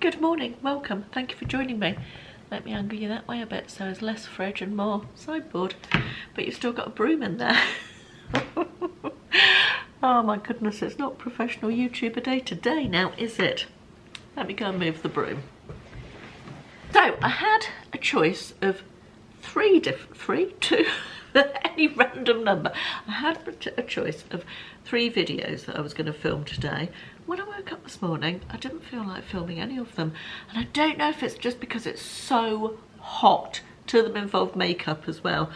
Good morning, welcome, thank you for joining me. Let me angle you that way a bit so there's less fridge and more sideboard, but you've still got a broom in there. Oh my goodness, it's not professional YouTuber day today now, is it? Let me go and move the broom. So I had a choice of two, any random number. I had a choice of 3 videos that I was going to film today. When I woke up this morning, I didn't feel like filming any of them. And I don't know if it's just because it's so hot. 2 of them involve makeup as well.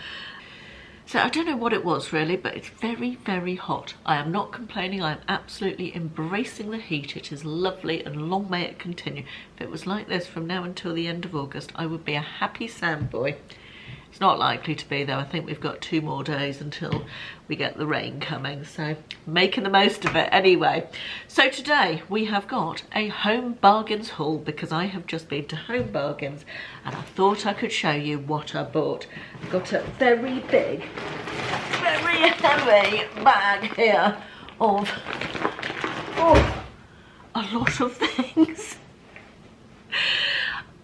So I don't know what it was really, but it's very, very hot. I am not complaining. I am absolutely embracing the heat. It is lovely and long may it continue. If it was like this from now until the end of August, I would be a happy sandboy. It's not likely to be though. I think we've got 2 more days until we get the rain coming, so making the most of it anyway. So today we have got a Home Bargains haul because I have just been to Home Bargains and I thought I could show you what I bought. I've got a very big, very heavy bag here of a lot of things.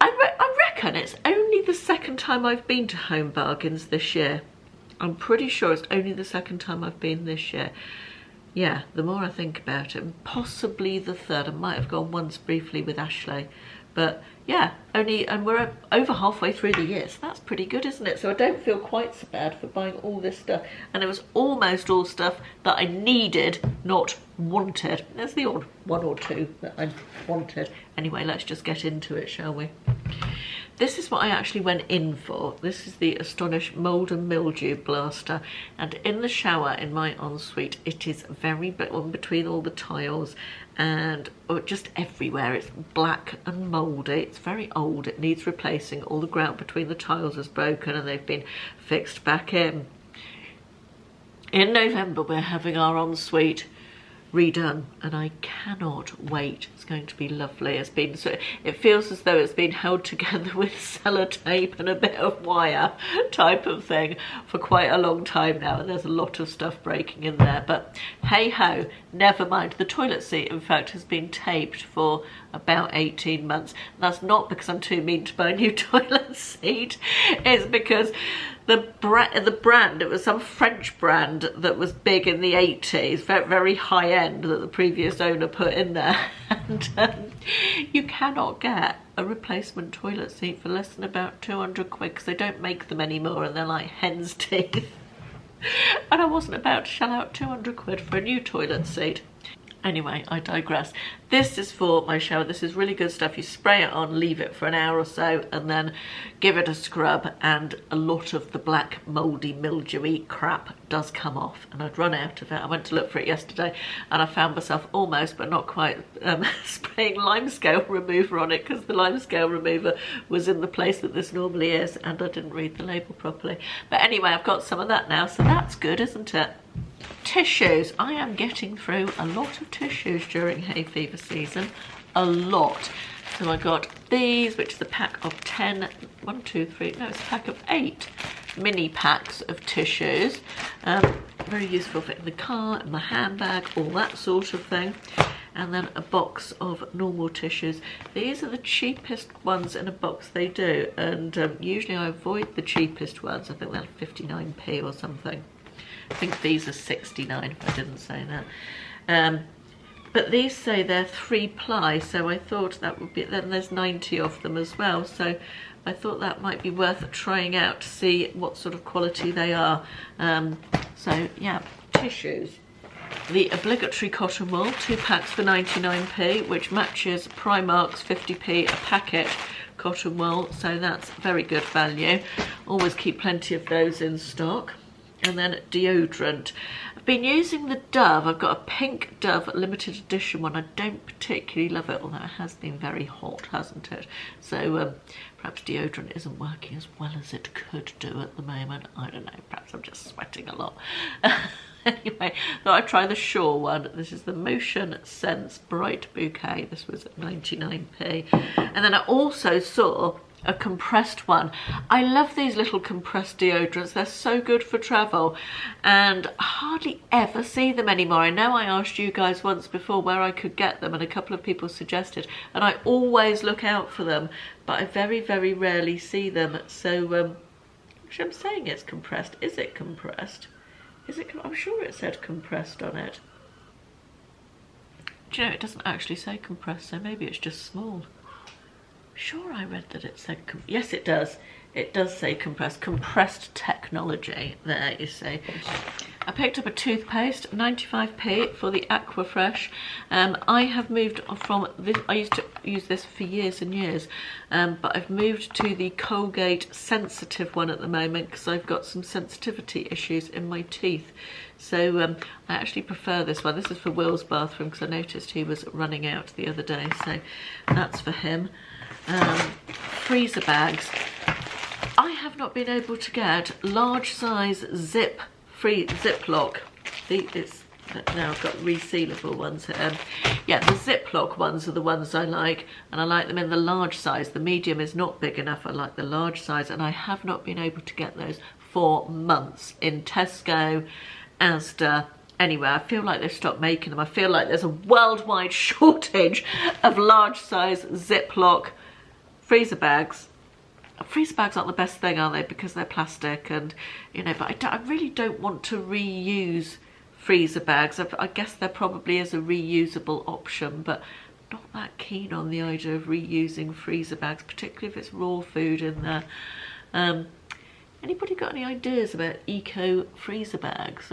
I reckon it's only the second time I've been to Home Bargains this year. I'm pretty sure it's only the second time I've been this year. Yeah, the more I think about it, possibly the third. I might have gone once briefly with Ashley, but yeah, and we're over halfway through the year, so that's pretty good, isn't it? So I don't feel quite so bad for buying all this stuff, and it was almost all stuff that I needed, not wanted. There's the odd 1 or 2 that I wanted. Anyway, let's just get into it, shall we? This is what I actually went in for. This is the Astonish Mould and Mildew Blaster, and in the shower in my ensuite it is very between all the tiles and just everywhere. It's black and mouldy. It's very old. It needs replacing. All the grout between the tiles is broken and they've been fixed back in. In November we're having our ensuite redone and I cannot wait. It's going to be lovely. It's been so, it feels as though it's been held together with sellotape and a bit of wire type of thing for quite a long time now, and there's a lot of stuff breaking in there, but hey ho, never mind. The toilet seat in fact has been taped for about 18 months. That's not because I'm too mean to buy a new toilet seat, it's because the brand, it was some French brand that was big in the 80s, very, very high end, that the previous owner put in there. And you cannot get a replacement toilet seat for less than about 200 quid because they don't make them anymore and they're like hen's teeth. And I wasn't about to shell out 200 quid for a new toilet seat. Anyway, I digress. This is for my shower. This is really good stuff. You spray it on, leave it for an hour or so, and then give it a scrub, and a lot of the black, mouldy, mildewy crap does come off. And I'd run out of it. I went to look for it yesterday, and I found myself almost, but not quite, spraying limescale remover on it, because the limescale remover was in the place that this normally is, and I didn't read the label properly. But anyway, I've got some of that now, so that's good, isn't it? Tissues. I am getting through a lot of tissues during hay fever season, a lot. So I got these, which is a pack of 10, 1, 2, 3, no, it's a pack of 8 mini packs of tissues. Very useful for in the car, in my handbag, all that sort of thing. And then a box of normal tissues. These are the cheapest ones in a box they do, and usually I avoid the cheapest ones. I think they're 59p or something. I think these are 69 if I didn't say that. But these say they're 3-ply, so I thought that would be, then there's 90 of them as well, so I thought that might be worth trying out to see what sort of quality they are. So yeah, tissues. The obligatory cotton wool, 2 packs for 99p, which matches Primark's 50p a packet cotton wool, so that's very good value. Always keep plenty of those in stock. And then deodorant. I've been using the Dove. I've got a pink Dove limited edition one. I don't particularly love it, although it has been very hot, hasn't it? So perhaps deodorant isn't working as well as it could do at the moment. I don't know, perhaps I'm just sweating a lot. Anyway, thought I'd try the Shore one. This is the Motion Sense Bright Bouquet. This was at 99p. And then I also saw a compressed one. I love these little compressed deodorants. They're so good for travel, and I hardly ever see them anymore. I know I asked you guys once before where I could get them, and a couple of people suggested, and I always look out for them, but I very, very rarely see them. So actually I'm saying it's compressed. Is it compressed? Is it? I'm sure it said compressed on it. Do you know, it doesn't actually say compressed, so maybe it's just small. Sure, I read that it said, yes it does. It does say compressed technology, there you see. I picked up a toothpaste, 95p for the Aquafresh. I have moved from this, I used to use this for years and years, but I've moved to the Colgate sensitive one at the moment because I've got some sensitivity issues in my teeth. So I actually prefer this one. This is for Will's bathroom because I noticed he was running out the other day, so that's for him. Freezer bags. I have not been able to get large size Ziploc. Now I've got resealable ones. Yeah, the Ziploc ones are the ones I like, and I like them in the large size. The medium is not big enough. I like the large size, and I have not been able to get those for months in Tesco, Asda. Anyway, I feel like they've stopped making them. I feel like there's a worldwide shortage of large size Ziploc freezer bags. Freezer bags aren't the best thing, are they? Because they're plastic, and you know. But I really don't want to reuse freezer bags. I guess there probably is a reusable option, but not that keen on the idea of reusing freezer bags, particularly if it's raw food in there. Anybody got any ideas about eco freezer bags?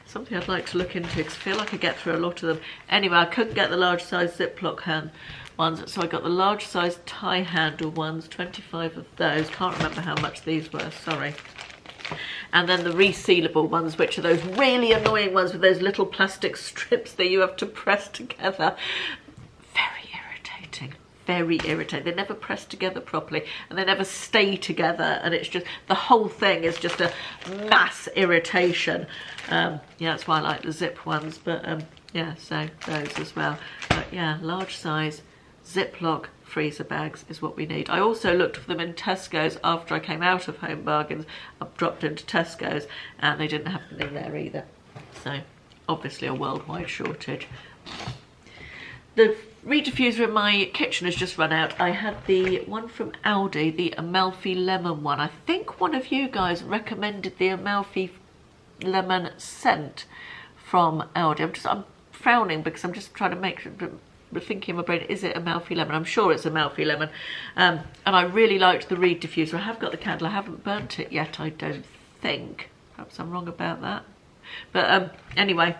Something I'd like to look into because I feel like I get through a lot of them. Anyway, I couldn't get the large size Ziploc ones, so I got the large size tie handle ones, 25 of those. Can't remember how much these were, sorry. And then the resealable ones, which are those really annoying ones with those little plastic strips that you have to press together. Very irritating. Very irritating. They never press together properly, and they never stay together, and it's just, the whole thing is just a mass irritation. Yeah, that's why I like the zip ones, but yeah, so those as well. But yeah, large size Ziploc freezer bags is what we need. I also looked for them in Tesco's after I came out of Home Bargains. I dropped into Tesco's and they didn't have them in there either. So obviously a worldwide shortage. The reed diffuser in my kitchen has just run out. I had the one from Aldi, the Amalfi lemon one. I think one of you guys recommended the Amalfi lemon scent from Aldi. I'm frowning because I'm just trying to make sure, thinking in my brain, is it Amalfi lemon? I'm sure it's Amalfi lemon. And I really liked the reed diffuser. I have got the candle. I haven't burnt it yet, I don't think. Perhaps I'm wrong about that. But anyway,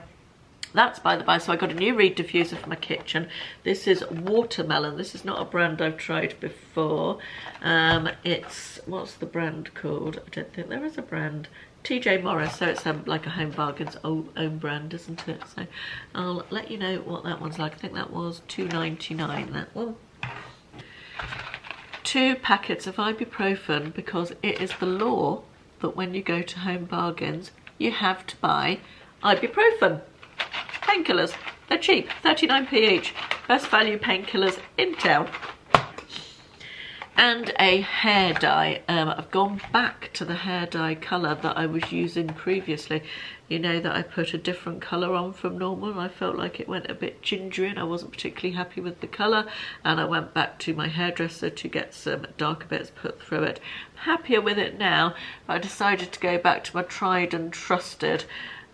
that's by the by. So I got a new reed diffuser for my kitchen. This is Watermelon. This is not a brand I've tried before. It's, what's the brand called? I don't think there is a brand. TJ Morris, so it's like a Home Bargains own brand, isn't it? So I'll let you know what that one's like. I think that was $2.99, that one. 2 packets of ibuprofen, because it is the law that when you go to Home Bargains, you have to buy ibuprofen. Painkillers, they're cheap, 39p each. Best value painkillers in town. And a hair dye. I've gone back to the hair dye colour that I was using previously. You know that I put a different colour on from normal, and I felt like it went a bit gingery and I wasn't particularly happy with the colour, and I went back to my hairdresser to get some darker bits put through it. I'm happier with it now, but I decided to go back to my tried and trusted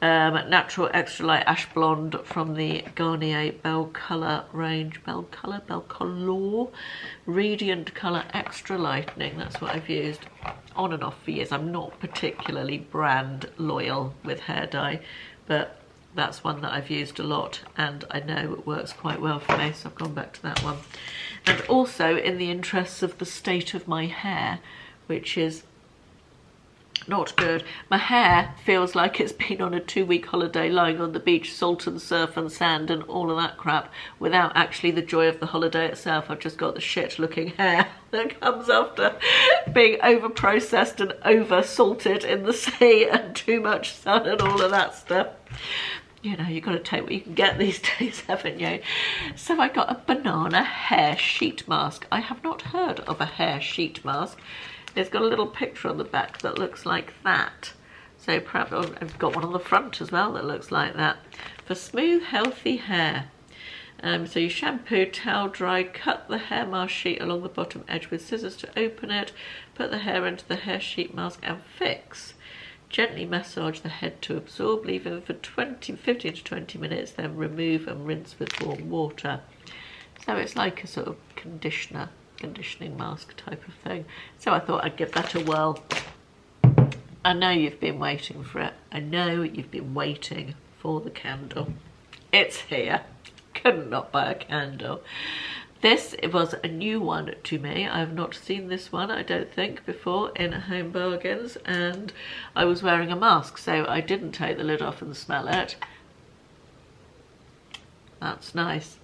natural extra light ash blonde from the Garnier Belle Colour range. Belle Color Radiant Colour Extra Lightening. That's what I've used on and off for years. I'm not particularly brand loyal with hair dye, but that's one that I've used a lot and I know it works quite well for me, so I've gone back to that one. And also, in the interests of the state of my hair, which is not good. My hair feels like it's been on a 2-week holiday lying on the beach, salt and surf and sand and all of that crap, without actually the joy of the holiday itself. I've just got the shit looking hair that comes after being over processed and over salted in the sea and too much sun and all of that stuff. you know, you've got to take what you can get these days, haven't you? So I got a banana hair sheet mask. I have not heard of a hair sheet mask. It's got a little picture on the back that looks like that. So perhaps I've got one on the front as well that looks like that. For smooth, healthy hair. So you shampoo, towel dry, cut the hair mask sheet along the bottom edge with scissors to open it, put the hair into the hair sheet mask and fix. Gently massage the head to absorb, leave it for 15 to 20 minutes, then remove and rinse with warm water. So it's like a sort of conditioning mask type of thing. So I thought I'd give that a whirl. I know you've been waiting for it. I know you've been waiting for the candle. It's here. Could not buy a candle. This was a new one to me. I have not seen this one, I don't think, before in Home Bargains, and I was wearing a mask, so I didn't take the lid off and smell it. That's nice.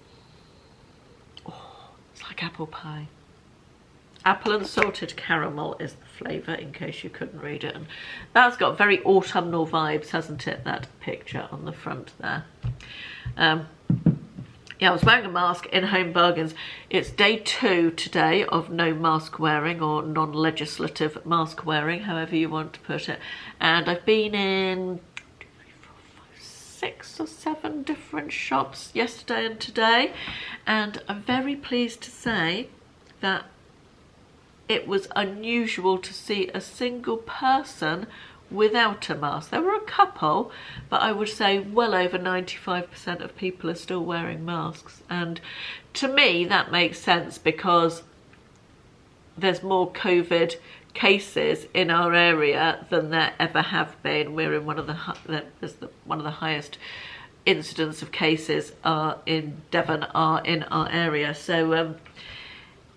Oh, it's like apple pie. Apple and salted caramel is the flavour, in case you couldn't read it. And that's got very autumnal vibes, hasn't it, that picture on the front there. Yeah, I was wearing a mask in Home Bargains. It's day 2 today of no mask wearing, or non-legislative mask wearing, however you want to put it. And I've been in 6 or 7 different shops yesterday and today. And I'm very pleased to say that it was unusual to see a single person without a mask. There were a couple, but I would say well over 95% of people are still wearing masks. And to me, that makes sense because there's more COVID cases in our area than there ever have been. We're in one of the highest incidence of cases in Devon are in our area. So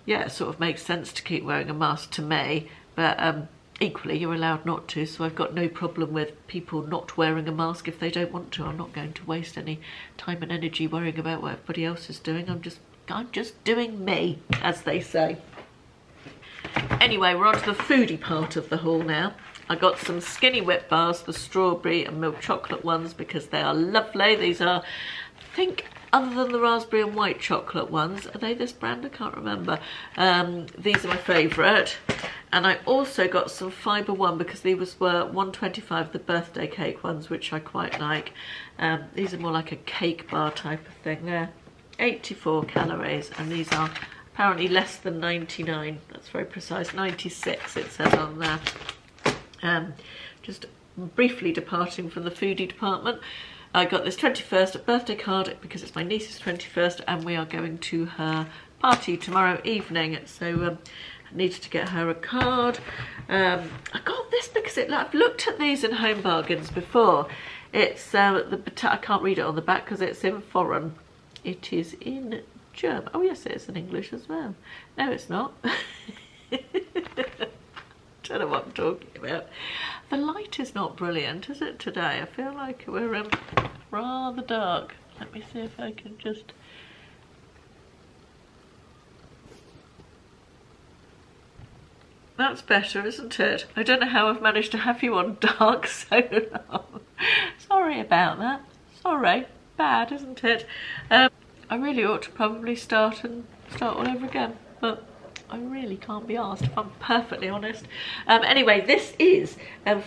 yeah, it sort of makes sense to keep wearing a mask to me, but equally you're allowed not to, so I've got no problem with people not wearing a mask if they don't want to. I'm not going to waste any time and energy worrying about what everybody else is doing. I'm just doing me, as they say. Anyway, we're on to the foodie part of the haul now. I got some Skinny Whip bars, the strawberry and milk chocolate ones, because they are lovely. These are, I think, other than the raspberry and white chocolate ones, are they this brand? I can't remember. These are my favourite. And I also got some Fibre One, because these were $1.25, the birthday cake ones, which I quite like. These are more like a cake bar type of thing. They're 84 calories, and these are apparently less than 99. That's very precise. 96 it says on there. Just briefly departing from the foodie department, I got this 21st birthday card because it's my niece's 21st and we are going to her party tomorrow evening. So I needed to get her a card. I got this because I've looked at these in Home Bargains before. It's I can't read it on the back because it's in foreign. It is in German. Oh yes, it is in English as well. No, it's not. Don't know what I'm talking about. The light is not brilliant, is it, today? I feel like we're rather dark. Let me see if I can just... That's better, isn't it? I don't know how I've managed to have you on dark so long. Sorry about that. Sorry. Bad, isn't it? I really ought to probably start all over again, but I really can't be asked, if I'm perfectly honest. Anyway, this is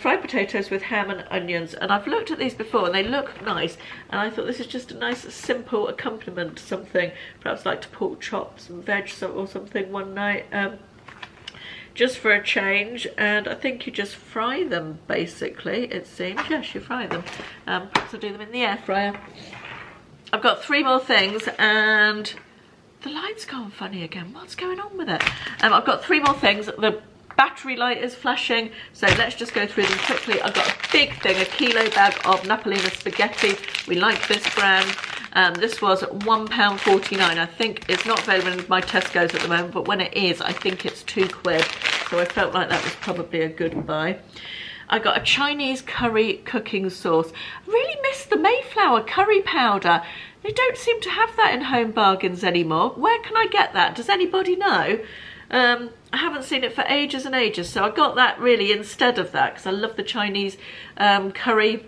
fried potatoes with ham and onions, and I've looked at these before and they look nice, and I thought this is just a nice simple accompaniment to something, perhaps like to pork chops and veg or something one night, just for a change. And I think you just fry them, basically, it seems. Yes, you fry them. Perhaps I'll do them in the air fryer. I've got 3 more things, and the light's gone funny again. What's going on with it? I've got 3 more things. The battery light is flashing, so let's just go through them quickly. I've got a big thing, a kilo bag of Napolina spaghetti. We like this brand. This was £1.49. I think it's not available in my Tesco's at the moment, but when it is, I think it's £2. So I felt like that was probably a good buy. I got a Chinese curry cooking sauce. I really miss the Mayflower curry powder. They don't seem to have that in Home Bargains anymore. Where can I get that? Does anybody know? I haven't seen it for ages and ages, so I got that really instead of that because I love the Chinese curry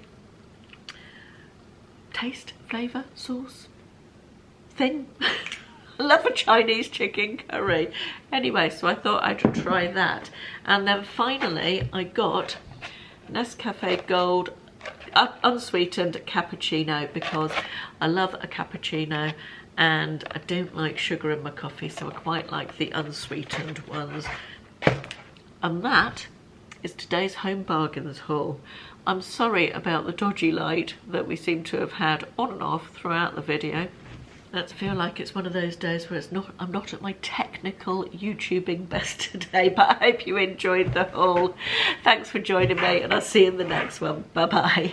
taste, flavour, sauce thing. I love a Chinese chicken curry. Anyway, so I thought I'd try that. And then finally I got Nescafe Gold unsweetened cappuccino, because I love a cappuccino and I don't like sugar in my coffee, so I quite like the unsweetened ones. And that is today's Home Bargains haul. I'm sorry about the dodgy light that we seem to have had on and off throughout the video. I feel like it's one of those days where I'm not at my technical YouTubing best today, but I hope you enjoyed the haul. Thanks for joining me, and I'll see you in the next one. Bye bye.